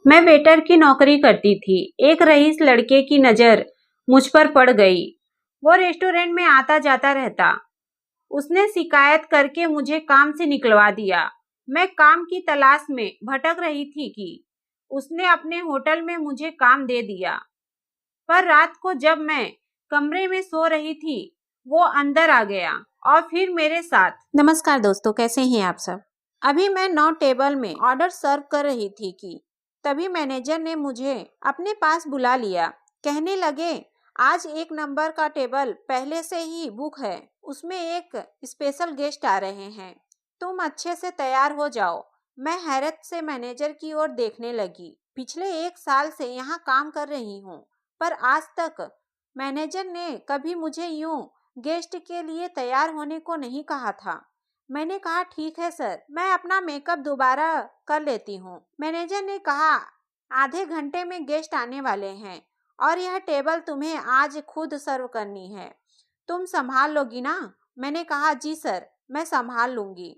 मैं वेटर की नौकरी करती थी। एक रईस लड़के की नज़र मुझ पर पड़ गई। वो रेस्टोरेंट में आता जाता रहता। उसने शिकायत करके मुझे काम से निकलवा दिया। मैं काम की तलाश में भटक रही थी कि उसने अपने होटल में मुझे काम दे दिया। पर रात को जब मैं कमरे में सो रही थी, वो अंदर आ गया और फिर मेरे साथ। नमस्कार दोस्तों, कैसे हैं आप सब। अभी मैं 9 टेबल में ऑर्डर सर्व कर रही थी कि तभी मैनेजर ने मुझे अपने पास बुला लिया। कहने लगे, आज 1 नंबर का टेबल पहले से ही बुक है, उसमें एक स्पेशल गेस्ट आ रहे हैं, तुम अच्छे से तैयार हो जाओ। मैं हैरत से मैनेजर की ओर देखने लगी। पिछले 1 साल से यहाँ काम कर रही हूँ, पर आज तक मैनेजर ने कभी मुझे यूं गेस्ट के लिए तैयार होने को नहीं कहा था। मैंने कहा, ठीक है सर, मैं अपना मेकअप दोबारा कर लेती हूँ। मैनेजर ने कहा, आधे घंटे में गेस्ट आने वाले हैं और यह टेबल तुम्हें आज खुद सर्व करनी है। तुम संभाल लोगी ना? मैंने कहा, जी सर, मैं संभाल लूंगी।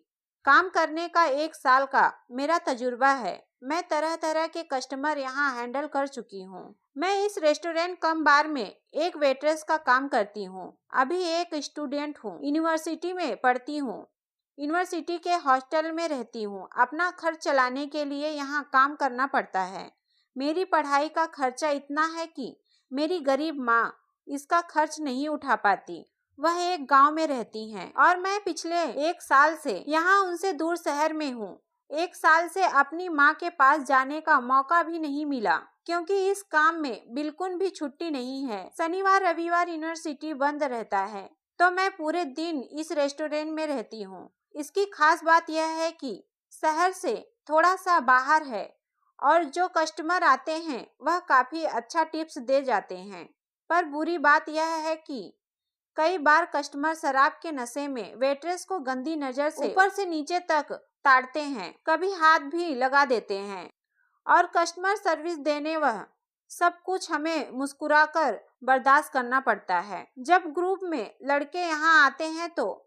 काम करने का 1 साल का मेरा तजुर्बा है। मैं तरह तरह के कस्टमर यहाँ हैंडल कर चुकी हूँ। मैं इस रेस्टोरेंट कम बार में एक वेट्रेस का काम करती हूँ। अभी एक स्टूडेंट हूँ, यूनिवर्सिटी में पढ़ती हूँ। यूनिवर्सिटी के हॉस्टल में रहती हूँ। अपना खर्च चलाने के लिए यहाँ काम करना पड़ता है। मेरी पढ़ाई का खर्चा इतना है कि मेरी गरीब माँ इसका खर्च नहीं उठा पाती। वह एक गांव में रहती हैं और मैं पिछले 1 साल से यहाँ उनसे दूर शहर में हूँ। 1 साल से अपनी माँ के पास जाने का मौका भी नहीं मिला, क्योंकि इस काम में बिल्कुल भी छुट्टी नहीं है। शनिवार रविवार यूनिवर्सिटी बंद रहता है, तो मैं पूरे दिन इस रेस्टोरेंट में रहती हूँ। इसकी खास बात यह है कि शहर से थोड़ा सा बाहर है और जो कस्टमर आते हैं वह काफी अच्छा टिप्स दे जाते हैं। पर बुरी बात यह है कि कई बार कस्टमर शराब के नशे में वेट्रेस को गंदी नजर से ऊपर से नीचे तक ताड़ते हैं, कभी हाथ भी लगा देते हैं और कस्टमर सर्विस देने वह सब कुछ हमें मुस्कुराकर बर्दाश्त करना पड़ता है। जब ग्रुप में लड़के यहाँ आते हैं तो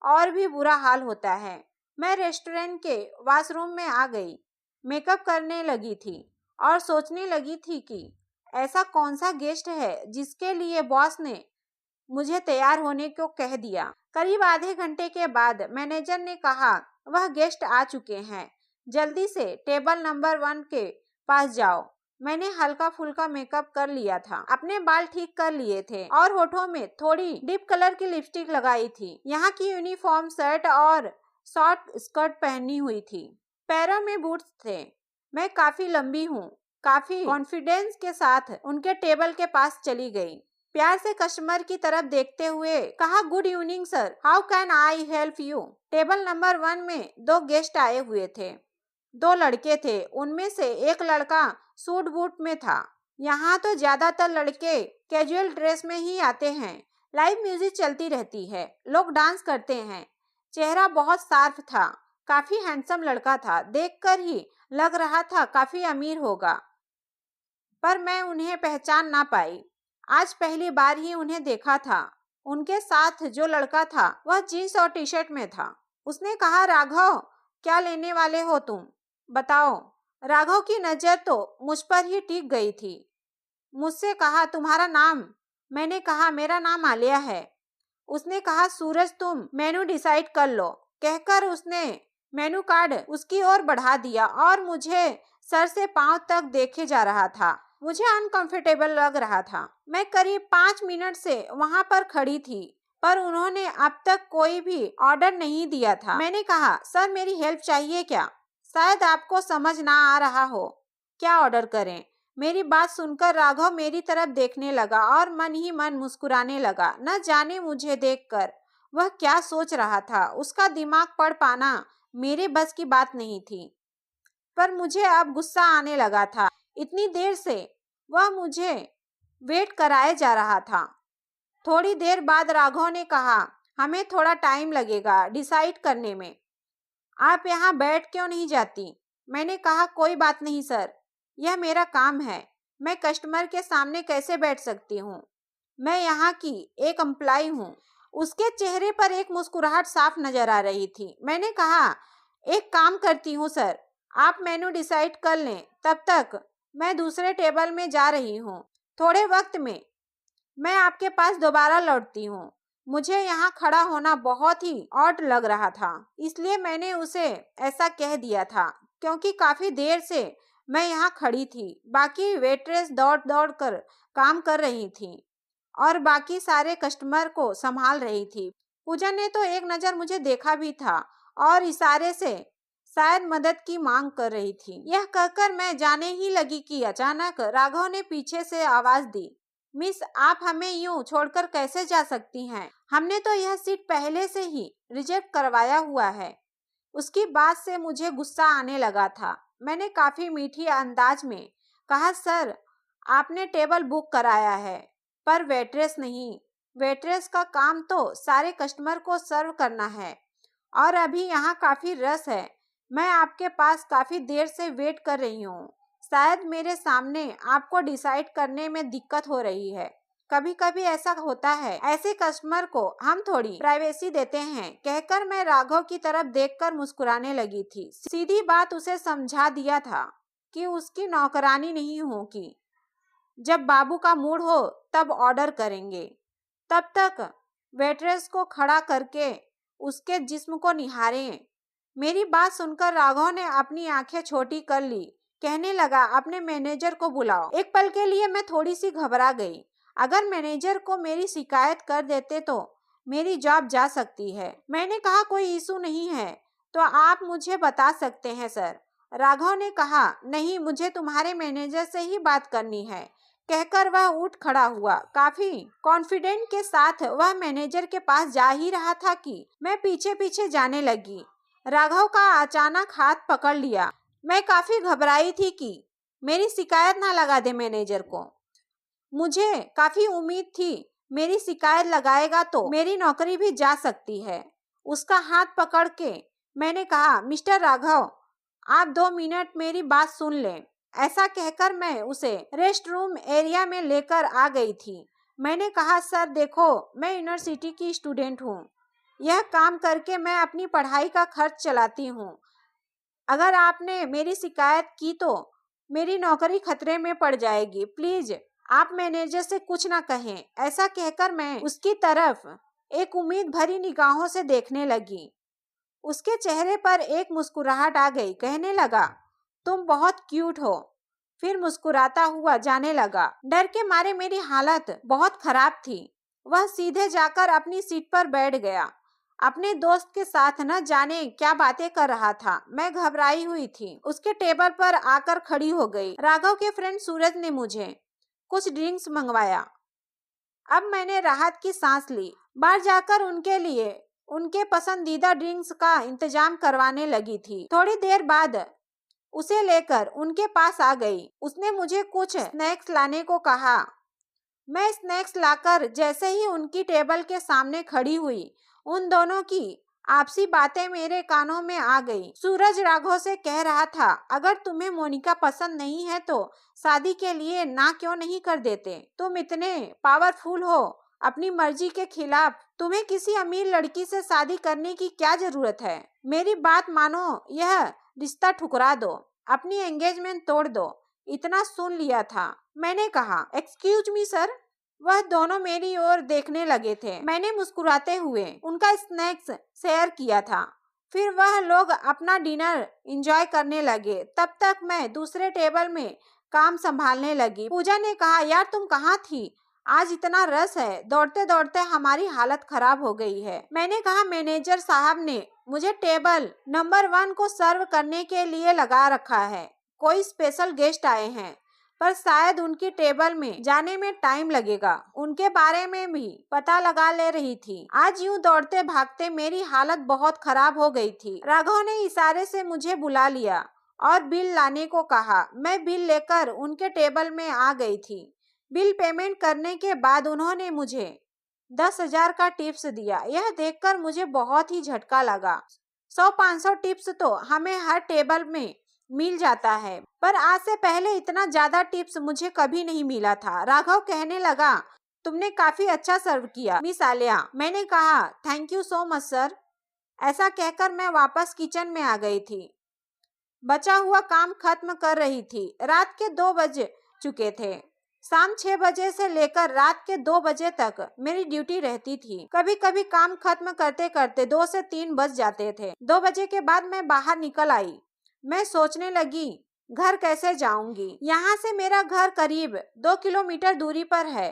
और भी बुरा हाल होता है। मैं रेस्टोरेंट के वॉशरूम में आ गई, मेकअप करने लगी थी और सोचने लगी थी कि ऐसा कौन सा गेस्ट है जिसके लिए बॉस ने मुझे तैयार होने को कह दिया। करीब आधे घंटे के बाद मैनेजर ने कहा, वह गेस्ट आ चुके हैं, जल्दी से टेबल नंबर 1 के पास जाओ। मैंने हल्का फुल्का मेकअप कर लिया था, अपने बाल ठीक कर लिए थे और होठों में थोड़ी डीप कलर की लिपस्टिक लगाई थी। यहाँ की यूनिफॉर्म शर्ट और शॉर्ट स्कर्ट पहनी हुई थी, पैरों में बूट्स थे। मैं काफी लंबी हूँ। काफी कॉन्फिडेंस के साथ उनके टेबल के पास चली गई। प्यार से कस्टमर की तरफ देखते हुए कहा, good evening sir, how can I help you. Table number 1 में 2 गेस्ट आए हुए थे। 2 लड़के थे, उनमें से एक लड़का सूट बूट में था। यहाँ तो ज्यादातर लड़के कैजुअल ड्रेस में ही आते हैं। लाइव म्यूजिक चलती रहती है, लोग डांस करते हैं। चेहरा बहुत साफ था, काफी हैंडसम लड़का था, देखकर ही लग रहा था काफी अमीर होगा। पर मैं उन्हें पहचान ना पाई। आज पहली बार ही उन्हें देखा था। उनके साथ जो लड़का था वह जीन्स और टी शर्ट में था। उसने कहा, राघव, क्या लेने वाले हो तुम, बताओ। राघव की नज़र तो मुझ पर ही टिक गई थी। मुझसे कहा, तुम्हारा नाम? मैंने कहा, मेरा नाम आलिया है। उसने कहा, सूरज, तुम मेनू डिसाइड कर लो। कहकर उसने मेनू कार्ड उसकी ओर बढ़ा दिया और मुझे सर से पांव तक देखे जा रहा था। मुझे अनकंफर्टेबल लग रहा था। मैं करीब 5 मिनट से वहां पर खड़ी थी, पर उन्होंने अब तक कोई भी ऑर्डर नहीं दिया था। मैंने कहा, सर, मेरी हेल्प चाहिए क्या? शायद आपको समझ ना आ रहा हो, क्या ऑर्डर करें? मेरी बात सुनकर राघव मेरी तरफ देखने लगा और मन ही मन मुस्कुराने लगा। न जाने मुझे देखकर वह क्या सोच रहा था। उसका दिमाग पढ़ पाना मेरे बस की बात नहीं थी, पर मुझे अब गुस्सा आने लगा था। इतनी देर से वह मुझे वेट कराए जा रहा था। थोड़ी देर बाद राघव ने कहा, हमें थोड़ा टाइम लगेगा डिसाइड करने में, आप यहाँ बैठ क्यों नहीं जाती? मैंने कहा, कोई बात नहीं सर, यह मेरा काम है, मैं कस्टमर के सामने कैसे बैठ सकती हूँ? मैं यहाँ की एक एम्प्लॉय हूँ। उसके चेहरे पर एक मुस्कुराहट साफ नजर आ रही थी। मैंने कहा, एक काम करती हूँ सर, आप मेनू डिसाइड कर लें, तब तक मैं दूसरे टेबल में जा रही हूँ। थोड़े वक्त में मैं आपके पास दोबारा लौटती हूँ। मुझे यहाँ खड़ा होना बहुत ही ऑड लग रहा था, इसलिए मैंने उसे ऐसा कह दिया था, क्योंकि काफी देर से मैं यहाँ खड़ी थी। बाकी वेट्रेस दौड़ दौड़ कर काम कर रही थी और बाकी सारे कस्टमर को संभाल रही थी। पूजा ने तो एक नज़र मुझे देखा भी था और इशारे से शायद मदद की मांग कर रही थी। यह कहकर मैं जाने ही लगी कि अचानक राघव ने पीछे से आवाज दी, मिस, आप हमें यूं छोड़कर कैसे जा सकती हैं? हमने तो यह सीट पहले से ही रिजर्व करवाया हुआ है। उसकी बात से मुझे गुस्सा आने लगा था। मैंने काफी मीठी अंदाज में कहा, सर, आपने टेबल बुक कराया है, पर वेट्रेस नहीं। वेट्रेस का काम तो सारे कस्टमर को सर्व करना है और अभी यहाँ काफी रश है। मैं आपके पास काफी देर से वेट कर रही हूँ। शायद मेरे सामने आपको डिसाइड करने में दिक्कत हो रही है। कभी कभी ऐसा होता है, ऐसे कस्टमर को हम थोड़ी प्राइवेसी देते हैं। कहकर मैं राघव की तरफ देखकर मुस्कुराने लगी थी। सीधी बात उसे समझा दिया था कि उसकी नौकरानी नहीं हूँ कि जब बाबू का मूड हो तब ऑर्डर करेंगे। तब तक वेट्रेस को खड़ा करके उसके जिस्म को निहारें। मेरी बात सुनकर राघव ने अपनी आंखें छोटी कर ली। कहने लगा, अपने मैनेजर को बुलाओ। एक पल के लिए मैं थोड़ी सी घबरा गई। अगर मैनेजर को मेरी शिकायत कर देते तो मेरी जॉब जा सकती है। मैंने कहा, कोई इशू नहीं है तो आप मुझे बता सकते हैं सर। राघव ने कहा, नहीं, मुझे तुम्हारे मैनेजर से ही बात करनी है। कहकर वह उठ खड़ा हुआ। काफी कॉन्फिडेंट के साथ वह मैनेजर के पास जा ही रहा था कि मैं पीछे पीछे जाने लगी। राघव का अचानक हाथ पकड़ लिया। मैं काफी घबराई थी कि मेरी शिकायत ना लगा दे मैनेजर को। मुझे काफी उम्मीद थी मेरी शिकायत लगाएगा तो मेरी नौकरी भी जा सकती है। उसका हाथ पकड़ के मैंने कहा, मिस्टर राघव, आप 2 मिनट मेरी बात सुन लें। ऐसा कहकर मैं उसे रेस्ट रूम एरिया में लेकर आ गई थी। मैंने कहा, सर देखो, मैं यूनिवर्सिटी की स्टूडेंट हूँ। यह काम करके मैं अपनी पढ़ाई का खर्च चलाती हूँ। अगर आपने मेरी शिकायत की तो मेरी नौकरी खतरे में पड़ जाएगी। प्लीज आप मैनेजर से कुछ ना कहें। ऐसा कहकर मैं उसकी तरफ एक उम्मीद भरी निगाहों से देखने लगी। उसके चेहरे पर एक मुस्कुराहट आ गई। कहने लगा, तुम बहुत क्यूट हो। फिर मुस्कुराता हुआ जाने लगा। डर के मारे मेरी हालत बहुत खराब थी। वह सीधे जाकर अपनी सीट पर बैठ गया। अपने दोस्त के साथ न जाने क्या बातें कर रहा था। मैं घबराई हुई थी। उसके टेबल पर आकर खड़ी हो गई। राघव के फ्रेंड सूरज ने मुझे कुछ ड्रिंक्स मंगवाया। अब मैंने राहत की सांस ली। बाहर जाकर उनके लिए उनके पसंदीदा ड्रिंक्स का इंतजाम करवाने लगी थी। थोड़ी देर बाद उसे लेकर उनके पास आ गई। उसने मुझे कुछ स्नैक्स लाने को कहा। मैं स्नैक्स लाकर जैसे ही उनकी टेबल के सामने खड़ी हुई, उन दोनों की आपसी बातें मेरे कानों में आ गई। सूरज राघव से कह रहा था, अगर तुम्हें मोनिका पसंद नहीं है तो शादी के लिए ना क्यों नहीं कर देते? तुम इतने पावरफुल हो, अपनी मर्जी के खिलाफ तुम्हें किसी अमीर लड़की से शादी करने की क्या जरूरत है? मेरी बात मानो, यह रिश्ता ठुकरा दो, अपनी एंगेजमेंट तोड़ दो। इतना सुन लिया था। मैंने कहा, एक्सक्यूज मी सर। वह दोनों मेरी ओर देखने लगे थे। मैंने मुस्कुराते हुए उनका स्नैक्स शेयर किया था। फिर वह लोग अपना डिनर एंजॉय करने लगे। तब तक मैं दूसरे टेबल में काम संभालने लगी। पूजा ने कहा, यार तुम कहाँ थी? आज इतना रश है, दौड़ते दौड़ते हमारी हालत खराब हो गई है। मैंने कहा, मैनेजर साहब ने मुझे टेबल नंबर 1 को सर्व करने के लिए लगा रखा है। कोई स्पेशल गेस्ट आए हैं, पर शायद उनकी टेबल में जाने में टाइम लगेगा। उनके बारे में भी पता लगा ले रही थी। आज यूं दौड़ते भागते मेरी हालत बहुत खराब हो गई थी। राघव ने इशारे से मुझे बुला लिया और बिल लाने को कहा। मैं बिल लेकर उनके टेबल में आ गई थी। बिल पेमेंट करने के बाद उन्होंने मुझे 10,000 का टिप्स दिया। यह देखकर मुझे बहुत ही झटका लगा। 100-500 टिप्स तो हमें हर टेबल में मिल जाता है, पर आज से पहले इतना ज्यादा टिप्स मुझे कभी नहीं मिला था। राघव कहने लगा, तुमने काफी अच्छा सर्व किया मिस आलिया। मैंने कहा, thank you so much sir. ऐसा कहकर मैं वापस किचन में आ गई थी। बचा हुआ काम खत्म कर रही थी। रात के 2 बज चुके थे। शाम 6 बजे से लेकर रात के 2 बजे तक मेरी ड्यूटी रहती थी। कभी कभी काम खत्म करते करते 2 से 3 बज जाते थे। 2 बजे के बाद मैं बाहर निकल आई। मैं सोचने लगी, घर कैसे जाऊंगी। यहाँ से मेरा घर करीब 2 किलोमीटर दूरी पर है।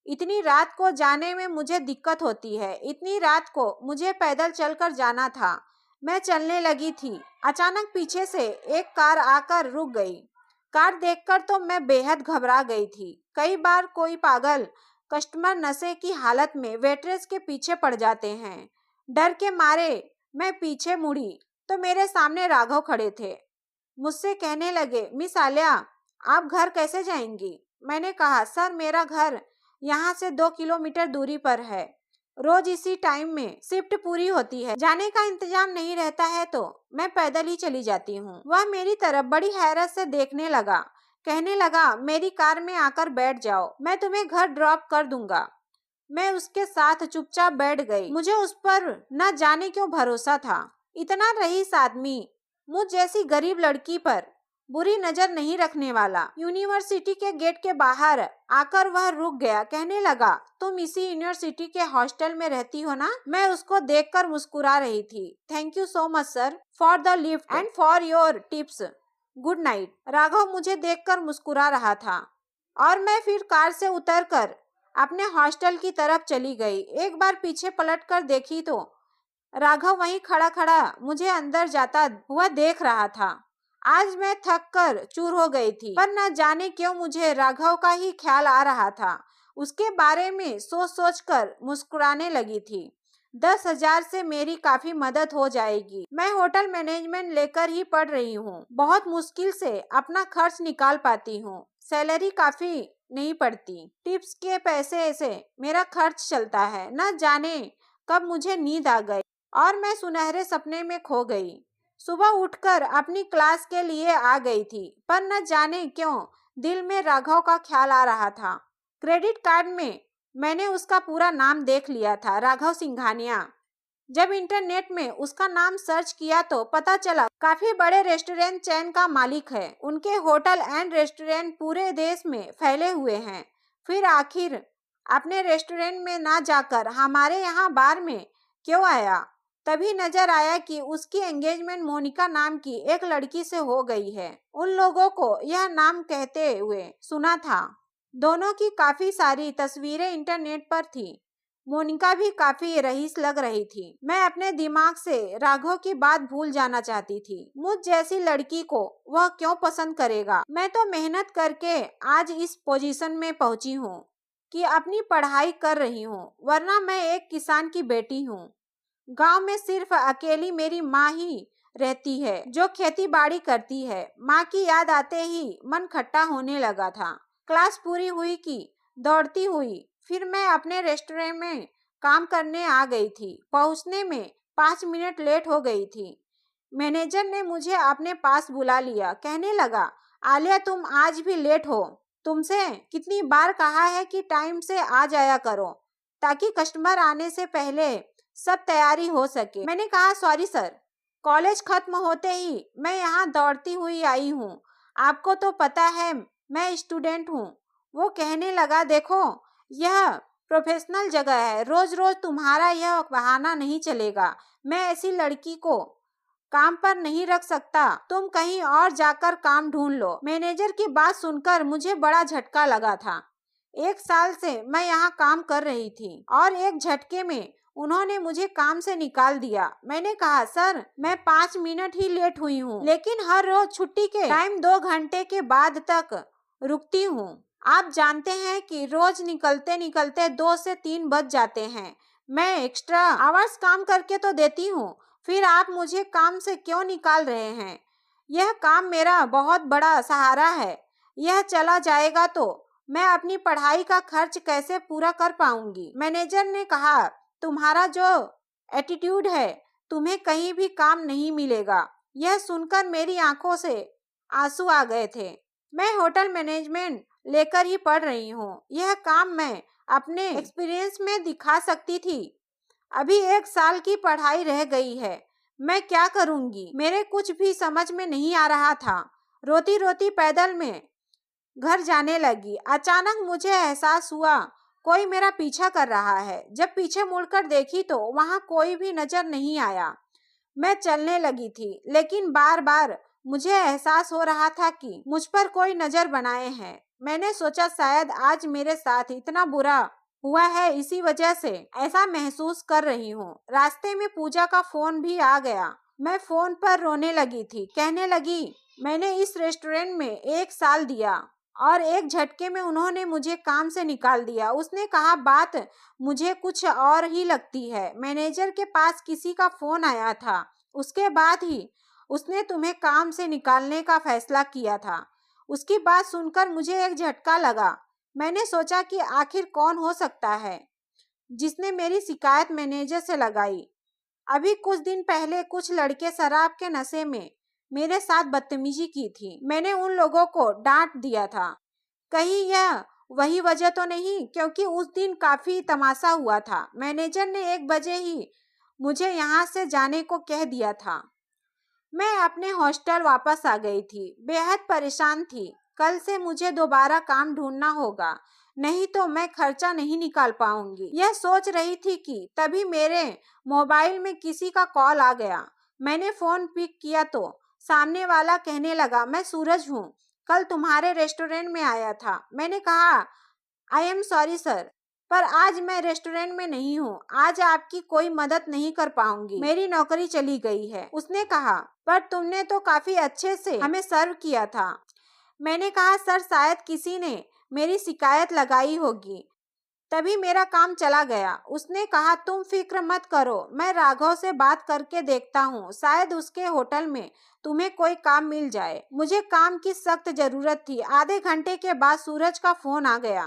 इतनी रात को जाने में मुझे दिक्कत होती है। इतनी रात को मुझे पैदल चलकर जाना था। मैं चलने लगी थी। अचानक पीछे से एक कार आकर रुक गई। कार देखकर तो मैं बेहद घबरा गई थी। कई बार कोई पागल कस्टमर नशे की हालत में वेट्रेस के पीछे पड़ जाते हैं। डर के मारे मैं पीछे मुड़ी तो मेरे सामने राघव खड़े थे। मुझसे कहने लगे, मिस आलिया, आप घर कैसे जाएंगी? मैंने कहा, सर मेरा घर यहाँ से 2 किलोमीटर दूरी पर है। रोज इसी टाइम में शिफ्ट पूरी होती है। जाने का इंतजाम नहीं रहता है तो मैं पैदल ही चली जाती हूँ। वह मेरी तरफ बड़ी हैरत से देखने लगा। कहने लगा, मेरी कार में आकर बैठ जाओ, मैं तुम्हें घर ड्रॉप कर दूंगा। मैं उसके साथ चुपचाप बैठ गई। मुझे उस पर न जाने क्यों भरोसा था। इतना रईस आदमी मुझ जैसी गरीब लड़की पर बुरी नजर नहीं रखने वाला। यूनिवर्सिटी के गेट के बाहर आकर वह रुक गया। कहने लगा, तुम इसी यूनिवर्सिटी के हॉस्टल में रहती हो ना? मैं उसको देखकर मुस्कुरा रही थी। Thank you so much sir for the lift and for your tips. Good night. Raghav मुझे देखकर मुस्कुरा रहा था और मैं फिर कार से उतरकर अपने हॉस्टल की तरफ चली गई। एक बार पीछे पलटकर देखी तो राघव वहीं खड़ा खड़ा मुझे अंदर जाता हुआ देख रहा था। आज मैं थक कर चूर हो गई थी, पर न जाने क्यों मुझे राघव का ही ख्याल आ रहा था। उसके बारे में सोच सोच कर मुस्कुराने लगी थी। 10,000 से मेरी काफी मदद हो जाएगी। मैं होटल मैनेजमेंट लेकर ही पढ़ रही हूँ। बहुत मुश्किल से अपना खर्च निकाल पाती हूँ। सैलरी काफी नहीं पड़ती। टिप्स के पैसे से मेरा खर्च चलता है। न जाने कब मुझे नींद आ गई और मैं सुनहरे सपने में खो गई। सुबह उठकर अपनी क्लास के लिए आ गई थी, पर न जाने क्यों दिल में राघव का ख्याल आ रहा था। क्रेडिट कार्ड में मैंने उसका पूरा नाम देख लिया था, राघव सिंघानिया। जब इंटरनेट में उसका नाम सर्च किया तो पता चला काफी बड़े रेस्टोरेंट चेन का मालिक है। उनके होटल एंड रेस्टोरेंट पूरे देश में फैले हुए हैं। फिर आखिर अपने रेस्टोरेंट में ना जाकर हमारे यहाँ बार में क्यों आया? तभी नजर आया कि उसकी एंगेजमेंट मोनिका नाम की एक लड़की से हो गई है। उन लोगों को यह नाम कहते हुए सुना था। दोनों की काफी सारी तस्वीरें इंटरनेट पर थी। मोनिका भी काफी रईस लग रही थी। मैं अपने दिमाग से राघव की बात भूल जाना चाहती थी। मुझ जैसी लड़की को वह क्यों पसंद करेगा? मैं तो मेहनत करके आज इस पोजीशन में पहुंची हूँ कि अपनी पढ़ाई कर रही हूँ, वरना मैं एक किसान की बेटी हूँ। गांव में सिर्फ अकेली मेरी माँ ही रहती है जो खेती बाड़ी करती है। माँ की याद आते ही मन खट्टा होने लगा था। क्लास पूरी हुई कि दौड़ती हुई फिर मैं अपने रेस्टोरेंट में काम करने आ गई थी। पहुंचने में 5 मिनट लेट हो गई थी। मैनेजर ने मुझे अपने पास बुला लिया। कहने लगा, आलिया तुम आज भी लेट हो। तुमसे कितनी बार कहा है कि टाइम से आ जाया करो ताकि कस्टमर आने से पहले सब तैयारी हो सके। मैंने कहा, सॉरी सर, कॉलेज खत्म होते ही मैं यहाँ दौड़ती हुई आई हूँ। आपको तो पता है मैं स्टूडेंट हूँ। वो कहने लगा, देखो यह प्रोफेशनल जगह है, रोज रोज तुम्हारा यह बहाना नहीं चलेगा। मैं ऐसी लड़की को काम पर नहीं रख सकता। तुम कहीं और जाकर काम ढूंढ लो। मैनेजर की बात सुनकर मुझे बड़ा झटका लगा था। 1 साल से मैं यहाँ काम कर रही थी और एक झटके में उन्होंने मुझे काम से निकाल दिया। मैंने कहा, सर मैं 5 मिनट ही लेट हुई हूँ, लेकिन हर रोज छुट्टी के टाइम 2 घंटे के बाद तक रुकती हूँ। आप जानते हैं कि रोज निकलते निकलते 2 से 3 बज जाते हैं। मैं एक्स्ट्रा आवर्स काम करके तो देती हूँ, फिर आप मुझे काम से क्यों निकाल रहे हैं? यह काम मेरा बहुत बड़ा सहारा है। यह चला जाएगा तो मैं अपनी पढ़ाई का खर्च कैसे पूरा कर पाऊंगी? मैनेजर ने कहा, तुम्हारा जो एटीट्यूड है तुम्हें कहीं भी काम नहीं मिलेगा। यह सुनकर मेरी आंखों से आंसू आ गए थे। मैं होटल मैनेजमेंट लेकर ही पढ़ रही हूँ। यह काम मैं अपने एक्सपीरियंस में दिखा सकती थी। अभी 1 साल की पढ़ाई रह गई है। मैं क्या करूंगी, मेरे कुछ भी समझ में नहीं आ रहा था। रोती रोती पैदल में घर जाने लगी। अचानक मुझे एहसास हुआ कोई मेरा पीछा कर रहा है। जब पीछे मुड़कर देखी तो वहां कोई भी नजर नहीं आया। मैं चलने लगी थी, लेकिन बार बार मुझे एहसास हो रहा था कि मुझ पर कोई नजर बनाए हैं। मैंने सोचा शायद आज मेरे साथ इतना बुरा हुआ है, इसी वजह से ऐसा महसूस कर रही हूँ। रास्ते में पूजा का फोन भी आ गया। मैं फोन पर रोने लगी थी। कहने लगी, मैंने इस रेस्टोरेंट में 1 साल दिया और एक झटके में उन्होंने मुझे काम से निकाल दिया। उसने कहा, बात मुझे कुछ और ही लगती है। मैनेजर के पास किसी का फोन आया था, उसके बाद ही उसने तुम्हें काम से निकालने का फैसला किया था। उसकी बात सुनकर मुझे एक झटका लगा। मैंने सोचा कि आखिर कौन हो सकता है जिसने मेरी शिकायत मैनेजर से लगाई। अभी कुछ दिन पहले कुछ लड़के शराब के नशे में मेरे साथ बदतमीजी की थी। मैंने उन लोगों को डांट दिया था। कहीं यह वही वजह तो नहीं, क्योंकि उस दिन काफी तमाशा हुआ था। मैनेजर ने 1 बजे ही मुझे यहाँ से जाने को कह दिया था। मैं अपने हॉस्टल वापस आ गई थी। बेहद परेशान थी। कल से मुझे दोबारा काम ढूंढना होगा, नहीं तो मैं खर्चा नहीं निकाल पाऊंगी। यह सोच रही थी कि तभी मेरे मोबाइल में किसी का कॉल आ गया। मैंने फोन पिक किया तो सामने वाला कहने लगा, मैं सूरज हूँ, कल तुम्हारे रेस्टोरेंट में आया था। मैंने कहा, आई एम सॉरी सर, पर आज मैं रेस्टोरेंट में नहीं हूँ। आज आपकी कोई मदद नहीं कर पाऊंगी, मेरी नौकरी चली गई है। उसने कहा, पर तुमने तो काफी अच्छे से हमें सर्व किया था। मैंने कहा, सर शायद किसी ने मेरी शिकायत लगाई होगी, तभी मेरा काम चला गया। उसने कहा, तुम फिक्र मत करो, मैं राघव से बात करके देखता हूँ, शायद उसके होटल में तुम्हें कोई काम मिल जाए। मुझे काम की सख्त जरूरत थी। आधे घंटे के बाद सूरज का फोन आ गया।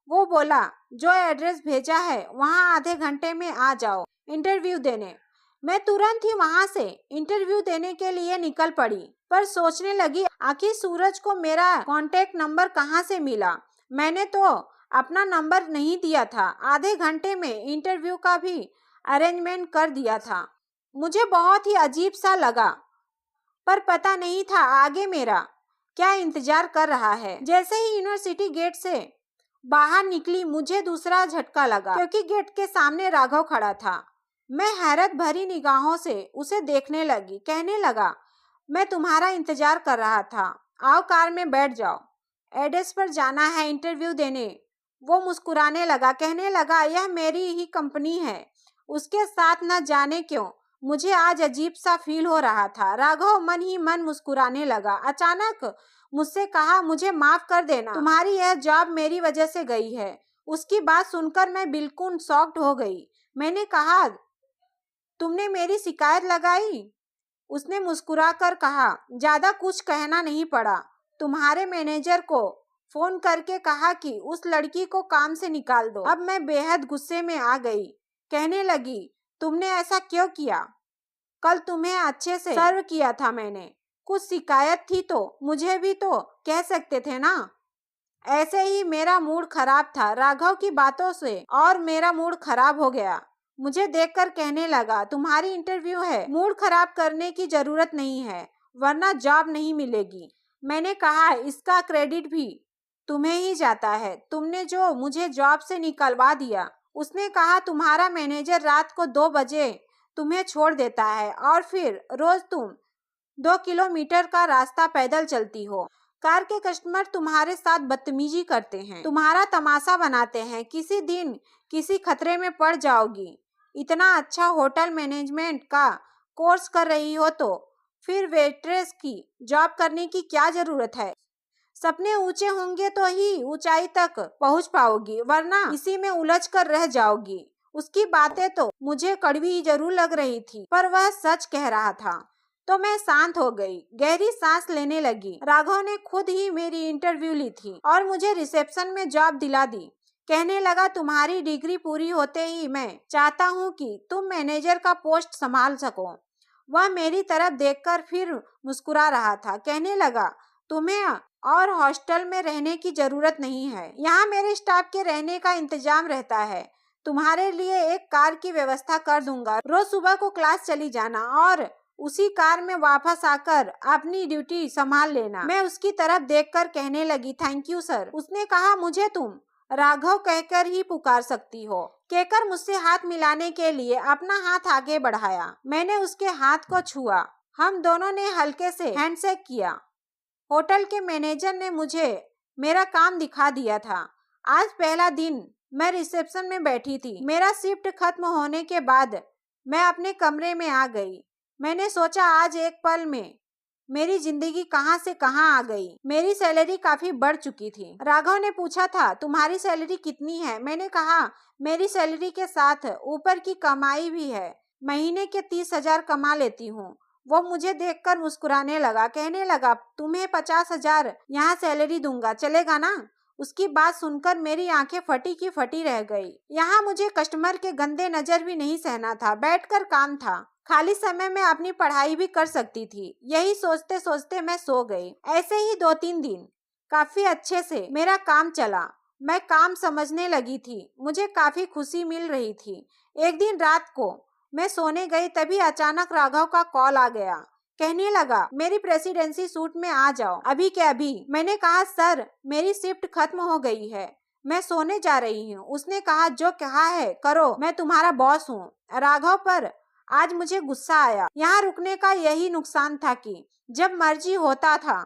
वो बोला, जो एड्रेस भेजा है वहाँ आधे घंटे में आ जाओ इंटरव्यू देने। मैं तुरंत ही वहाँ से इंटरव्यू देने के लिए निकल पड़ी, पर सोचने लगी आखिर सूरज को मेरा कांटेक्ट नंबर कहाँ से मिला। मैंने तो अपना नंबर नहीं दिया था। आधे घंटे में इंटरव्यू का भी अरेंजमेंट कर दिया था। मुझे बहुत ही अजीब सा लगा, पर पता नहीं था आगे मेरा क्या इंतजार कर रहा है। जैसे ही यूनिवर्सिटी गेट से बाहर निकली, मुझे दूसरा झटका लगा, क्योंकि गेट के सामने राघव खड़ा था। मैं हैरत भरी निगाहों से उसे देखने लगी। कहने लगा, मैं तुम्हारा इंतजार कर रहा था, आओ कार में बैठ जाओ, एड्रेस पर जाना है इंटरव्यू देने। वो मुस्कुराने लगा। कहने लगा, यह मेरी ही कंपनी है। उसके साथ न जाने क्यों मुझे आज अजीब सा फील हो रहा था। राघव मन ही मन मुस्कुराने लगा। अचानक मुझसे कहा, मुझे माफ कर देना, तुम्हारी यह जॉब मेरी वजह से गई है। उसकी बात सुनकर मैं बिल्कुल शॉक्ड हो गई। मैंने कहा, तुमने मेरी शिकायत लगाई? उसने मुस्कुराकर कहा, ज्यादा कुछ कहना नहीं पड़ा। तुम्हारे मैनेजर को फोन करके कहा कि उस लड़की को काम से निकाल दो। अब मैं बेहद गुस्से में आ गई। कहने लगी, तुमने ऐसा क्यों किया? कल तुम्हें अच्छे से सर्व किया था मैंने। कुछ शिकायत थी तो मुझे भी तो कह सकते थे ना। ऐसे ही मेरा मूड खराब था। राघव की बातों से और मेरा मूड खराब हो गया। मुझे देखकर कहने लगा, तुम्हारी इंटरव्यू है, मूड खराब करने की जरूरत नहीं है, वरना जॉब नहीं मिलेगी। मैंने कहा, इसका क्रेडिट भी तुम्हें ही जाता है, तुमने जो मुझे जॉब से निकलवा दिया। उसने कहा, तुम्हारा मैनेजर रात को 2 बजे तुम्हें छोड़ देता है और फिर रोज तुम 2 किलोमीटर का रास्ता पैदल चलती हो। कार के कस्टमर तुम्हारे साथ बदतमीजी करते हैं, तुम्हारा तमाशा बनाते हैं। किसी दिन किसी खतरे में पड़ जाओगी। इतना अच्छा होटल मैनेजमेंट का कोर्स कर रही हो तो फिर वेट्रेस की जॉब करने की क्या जरूरत है? सपने ऊंचे होंगे तो ही ऊंचाई तक पहुंच पाओगी, वरना इसी में उलझ कर रह जाओगी। उसकी बातें तो मुझे कड़वी जरूर लग रही थी, पर वह सच कह रहा था, तो मैं शांत हो गई, गहरी सांस लेने लगी। राघव ने खुद ही मेरी इंटरव्यू ली थी और मुझे रिसेप्शन में जॉब दिला दी। कहने लगा, तुम्हारी डिग्री पूरी होते ही मैं चाहता हूँ कि तुम मैनेजर का पोस्ट संभाल सको। वह मेरी तरफ देखकर फिर मुस्कुरा रहा था। कहने लगा, तुम्हें और हॉस्टल में रहने की जरूरत नहीं है, यहाँ मेरे स्टाफ के रहने का इंतजाम रहता है। तुम्हारे लिए एक कार की व्यवस्था कर दूंगा, रोज सुबह को क्लास चली जाना और उसी कार में वापस आकर अपनी ड्यूटी संभाल लेना। मैं उसकी तरफ देखकर कहने लगी, थैंक यू सर। उसने कहा, मुझे तुम राघव कहकर ही पुकार सकती हो। कहकर मुझसे हाथ मिलाने के लिए अपना हाथ आगे बढ़ाया। मैंने उसके हाथ को छुआ। हम दोनों ने हल्के से हैंडशेक किया। होटल के मैनेजर ने मुझे मेरा काम दिखा दिया था। आज पहला दिन मैं रिसेप्शन में बैठी थी। मेरा शिफ्ट खत्म होने के बाद मैं अपने कमरे में आ गई। मैंने सोचा आज एक पल में मेरी जिंदगी कहां से कहां आ गई। मेरी सैलरी काफी बढ़ चुकी थी। राघव ने पूछा था, तुम्हारी सैलरी कितनी है? मैंने कहा, मेरी सैलरी के साथ ऊपर की कमाई भी है। महीने के 30,000 कमा लेती हूँ। वो मुझे देखकर मुस्कुराने लगा। कहने लगा, तुम्हें 50,000 यहाँ सैलरी दूंगा, चलेगा ना? उसकी बात सुनकर मेरी आंखें फटी की फटी रह गई। यहाँ मुझे कस्टमर के गंदे नजर भी नहीं सहना था। बैठकर काम था। खाली समय में अपनी पढ़ाई भी कर सकती थी। यही सोचते सोचते मैं सो गई। ऐसे ही 2-3 दिन काफी अच्छे से मेरा काम चला। मैं काम समझने लगी थी। मुझे काफी खुशी मिल रही थी। एक दिन रात को मैं सोने गई, तभी अचानक राघव का कॉल आ गया। कहने लगा, मेरी प्रेसिडेंसी सूट में आ जाओ, अभी के अभी। मैंने कहा, सर मेरी शिफ्ट खत्म हो गई है, मैं सोने जा रही हूँ। उसने कहा, जो कहा है करो, मैं तुम्हारा बॉस हूँ। राघव पर आज मुझे गुस्सा आया। यहाँ रुकने का यही नुकसान था कि जब मर्जी होता था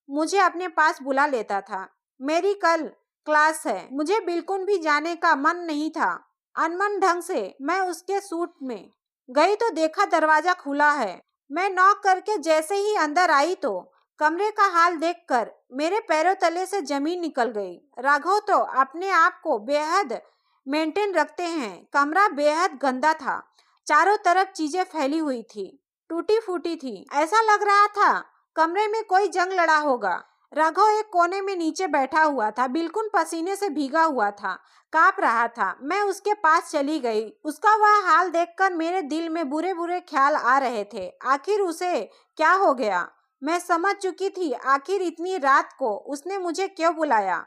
मुझे अपने पास बुला लेता था। मेरी कल क्लास है, मुझे बिल्कुल भी जाने का मन नहीं था। अनमन ढंग से मैं उसके सूट में गई तो देखा दरवाजा खुला है। मैं नॉक करके जैसे ही अंदर आई तो कमरे का हाल देखकर मेरे पैरों तले से जमीन निकल गई। राघव तो अपने आप को बेहद मेंटेन रखते हैं। कमरा बेहद गंदा था। चारों तरफ चीजें फैली हुई थी, टूटी फूटी थी। ऐसा लग रहा था कमरे में कोई जंग लड़ा होगा। राघव एक कोने में नीचे बैठा हुआ था, बिल्कुल पसीने से भीगा हुआ था, कांप रहा था। मैं उसके पास चली गई। उसका वह हाल देखकर मेरे दिल में बुरे बुरे ख्याल आ रहे थे। आखिर उसे क्या हो गया? मैं समझ चुकी थी आखिर इतनी रात को उसने मुझे क्यों बुलाया।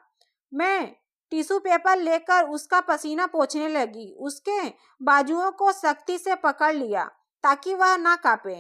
मैं टिश्यू पेपर लेकर उसका पसीना पोंछने लगी। उसके बाजुओं को सख्ती से पकड़ लिया ताकि वह ना कांपे,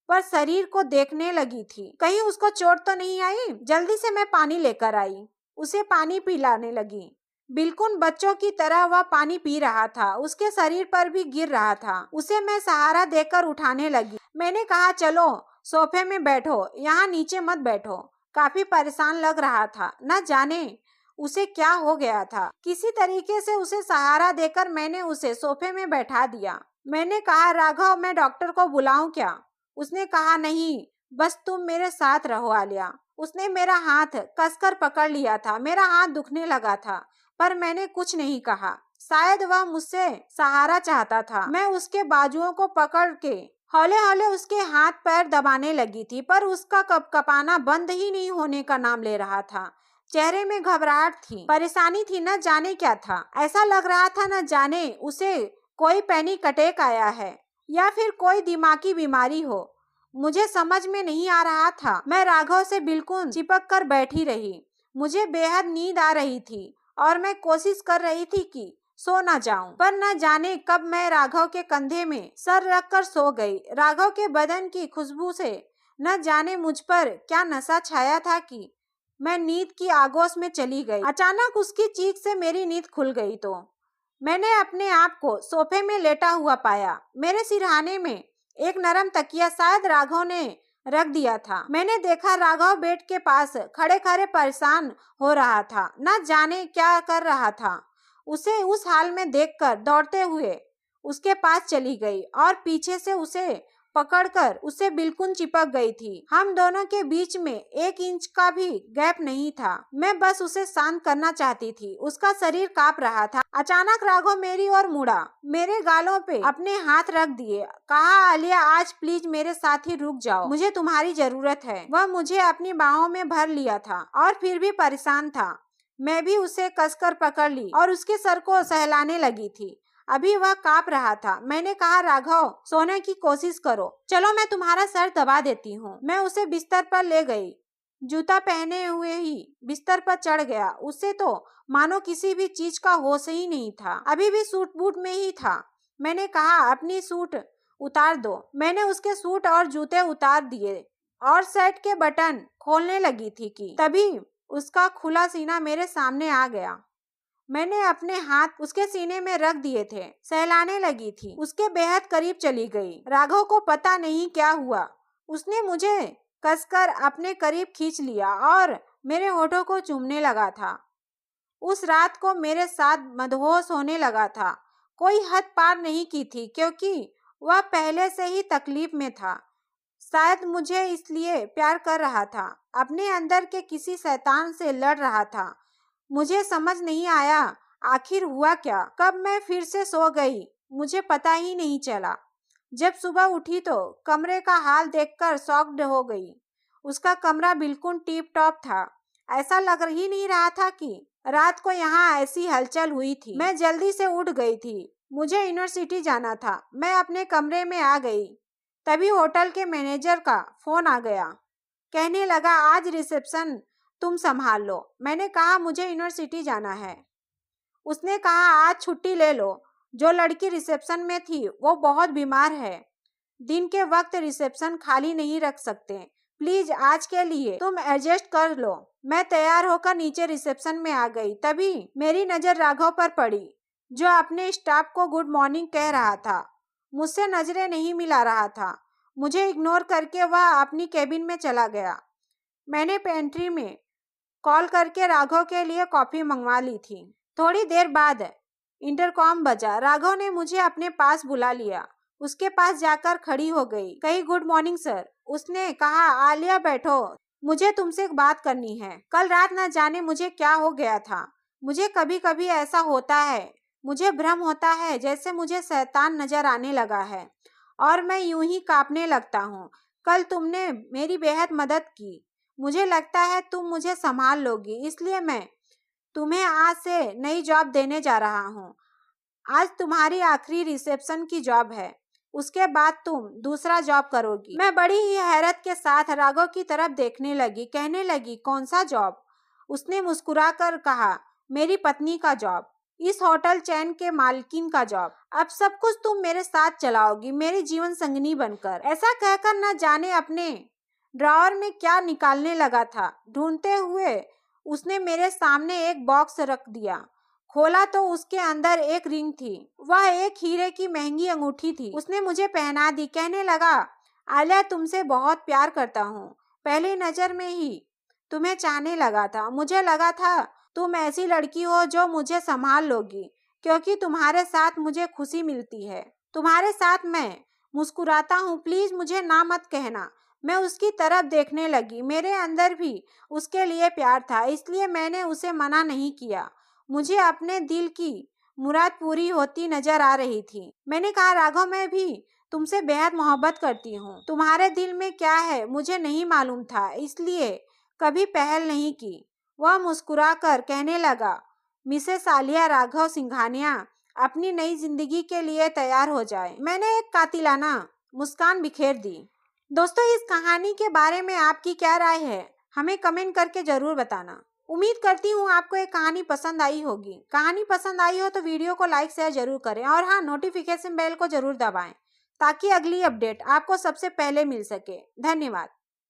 पर शरीर को देखने लगी थी, कहीं उसको चोट तो नहीं आई। जल्दी से मैं पानी लेकर आई, उसे पानी पिलाने लगी। बिल्कुल बच्चों की तरह वह पानी पी रहा था, उसके शरीर पर भी गिर रहा था। उसे मैं सहारा देकर उठाने लगी। मैंने कहा, चलो सोफे में बैठो, यहाँ नीचे मत बैठो। काफी परेशान लग रहा था, न जाने उसे क्या हो गया था। किसी तरीके से उसे सहारा देकर मैंने उसे सोफे में बैठा दिया। मैंने कहा, राघव मैं डॉक्टर को बुलाऊं क्या? उसने कहा, नहीं, बस तुम मेरे साथ रहो आलिया। उसने मेरा हाथ कसकर पकड़ लिया था। मेरा हाथ दुखने लगा था, पर मैंने कुछ नहीं कहा। शायद वह मुझसे सहारा चाहता था। मैं उसके बाजुओं को पकड़ के हौले हौले उसके हाथ पैर दबाने लगी थी, पर उसका कपकपाना बंद ही नहीं होने का नाम ले रहा था। चेहरे में घबराहट थी, परेशानी थी, न जाने क्या था। ऐसा लग रहा था न जाने उसे कोई पैनिक अटैक आया है या फिर कोई दिमागी बीमारी हो। मुझे समझ में नहीं आ रहा था। मैं राघव से बिल्कुल चिपक कर बैठी रही। मुझे बेहद नींद आ रही थी और मैं कोशिश कर रही थी कि सो ना जाऊं, पर न जाने कब मैं राघव के कंधे में सर रखकर सो गई। राघव के बदन की खुशबू से न जाने मुझ पर क्या नशा छाया था कि मैं नींद की आगोश में चली गई। अचानक उसकी चीख से मेरी नींद खुल गई तो मैंने अपने आप को सोफे में लेटा हुआ पाया। मेरे सिरहाने में एक नरम तकिया शायद राघव ने रख दिया था। मैंने देखा राघव बेड के पास खड़े खड़े परेशान हो रहा था, न जाने क्या कर रहा था। उसे उस हाल में देखकर दौड़ते हुए उसके पास चली गई और पीछे से उसे पकड़कर उसे बिल्कुल चिपक गई थी। हम दोनों के बीच में 1 इंच का भी गैप नहीं था। मैं बस उसे शांत करना चाहती थी। उसका शरीर कांप रहा था। अचानक राघव मेरी ओर मुड़ा, मेरे गालों पे अपने हाथ रख दिए। कहा, आलिया आज प्लीज मेरे साथ ही रुक जाओ, मुझे तुम्हारी जरूरत है। वह मुझे अपनी बाहों में भर लिया था और फिर भी परेशान था। मैं भी उसे कसकर पकड़ ली और उसके सर को सहलाने लगी थी। अभी वह कांप रहा था। मैंने कहा, राघव सोने की कोशिश करो, चलो मैं तुम्हारा सर दबा देती हूँ। मैं उसे बिस्तर पर ले गई। जूता पहने हुए ही बिस्तर पर चढ़ गया। उसे तो मानो किसी भी चीज का होश ही नहीं था, अभी भी सूट बूट में ही था। मैंने कहा, अपनी सूट उतार दो। मैंने उसके सूट और जूते उतार दिए और शर्ट के बटन खोलने लगी थी कि तभी उसका खुला सीना मेरे सामने आ गया। मैंने अपने हाथ उसके सीने में रख दिए थे। सहलाने लगी थी। उसके बेहद करीब चली गई। राघव को पता नहीं क्या हुआ। उसने मुझे कसकर अपने करीब खींच लिया और मेरे होठों को चूमने लगा था। उस रात को मेरे साथ मदहोश होने लगा था। कोई हद पार नहीं की थी क्योंकि वह पहले से ही तकलीफ में था। शायद मुझे इसलिए प्यार कर रहा था। अपने अंदर के किसी शैतान से लड़ रहा था। मुझे समझ नहीं आया आखिर हुआ क्या। कब मैं फिर से सो गई मुझे पता ही नहीं चला। जब सुबह उठी तो कमरे का हाल देखकर शॉक्ड हो गई। उसका कमरा बिल्कुल टिप टॉप था। ऐसा लग ही नहीं रहा था कि रात को यहाँ ऐसी हलचल हुई थी। मैं जल्दी से उठ गई थी। मुझे यूनिवर्सिटी जाना था। मैं अपने कमरे में आ गई। तभी होटल के मैनेजर का फोन आ गया। कहने लगा आज रिसेप्शन तुम संभाल लो। मैंने कहा मुझे यूनिवर्सिटी जाना है। उसने कहा आज छुट्टी ले लो। जो लड़की रिसेप्शन में थी वो बहुत बीमार है। दिन के वक्त रिसेप्शन खाली नहीं रख सकते। प्लीज आज के लिए तुम एडजस्ट कर लो। मैं तैयार होकर नीचे रिसेप्शन में आ गई। तभी मेरी नजर राघव पर पड़ी जो अपने स्टाफ को गुड मॉर्निंग कह रहा था। मुझसे नजरें नहीं मिला रहा था। मुझे इग्नोर करके वह अपनी केबिन में चला गया। मैंने पेंट्री में कॉल करके राघव के लिए कॉफी मंगवा ली थी। थोड़ी देर बाद इंटरकॉम बजा। राघव ने मुझे अपने पास बुला लिया। उसके पास जाकर खड़ी हो गई। कही गुड मॉर्निंग सर। उसने कहा आलिया बैठो, मुझे तुमसे एक बात करनी है। कल रात न जाने मुझे क्या हो गया था। मुझे कभी कभी ऐसा होता है। मुझे भ्रम होता है जैसे मुझे शैतान नजर आने लगा है और मैं यूं ही कांपने लगता हूँ। कल तुमने मेरी बेहद मदद की। मुझे लगता है तुम मुझे संभाल लोगी, इसलिए मैं तुम्हें आज से नई जॉब देने जा रहा हूँ। आज तुम्हारी आखिरी रिसेप्शन की जॉब है। उसके बाद तुम दूसरा जॉब करोगी। मैं बड़ी ही हैरत के साथ राघव की तरफ देखने लगी। कहने लगी कौन सा जॉब? उसने मुस्कुराकर कहा मेरी पत्नी का जॉब, इस होटल चैन के मालकिन का जॉब। अब सब कुछ तुम मेरे साथ चलाओगी, मेरी जीवन संगिनी बनकर। ऐसा कहकर न जाने अपने ड्रॉअर में क्या निकालने लगा था। ढूंढते हुए उसने मेरे सामने एक बॉक्स रख दिया। खोला तो उसके अंदर एक रिंग थी। वह एक हीरे की महंगी अंगूठी थी। उसने मुझे पहना दी। कहने लगा आलिया तुमसे बहुत प्यार करता हूँ। पहली नजर में ही तुम्हें चाहने लगा था। मुझे लगा था तुम ऐसी लड़की हो जो मुझे संभाल लोगी, क्योंकि तुम्हारे साथ मुझे खुशी मिलती है। तुम्हारे साथ मैं मुस्कुराता हूँ। प्लीज मुझे ना मत कहना। मैं उसकी तरफ देखने लगी। मेरे अंदर भी उसके लिए प्यार था, इसलिए मैंने उसे मना नहीं किया। मुझे अपने दिल की मुराद पूरी होती नजर आ रही थी। मैंने कहा राघव मैं भी तुमसे बेहद मोहब्बत करती हूँ। तुम्हारे दिल में क्या है मुझे नहीं मालूम था, इसलिए कभी पहल नहीं की। वह मुस्कुराकर कहने लगा मिसेस आलिया राघव सिंघानिया अपनी नई जिंदगी के लिए तैयार हो जाए। मैंने एक कातिलाना मुस्कान बिखेर दी। दोस्तों इस कहानी के बारे में आपकी क्या राय है हमें कमेंट करके जरूर बताना। उम्मीद करती हूँ आपको ये कहानी पसंद आई होगी। कहानी पसंद आई हो तो वीडियो को लाइक शेयर जरूर करें और हाँ नोटिफिकेशन बेल को जरूर दबाएं ताकि अगली अपडेट आपको सबसे पहले मिल सके। धन्यवाद।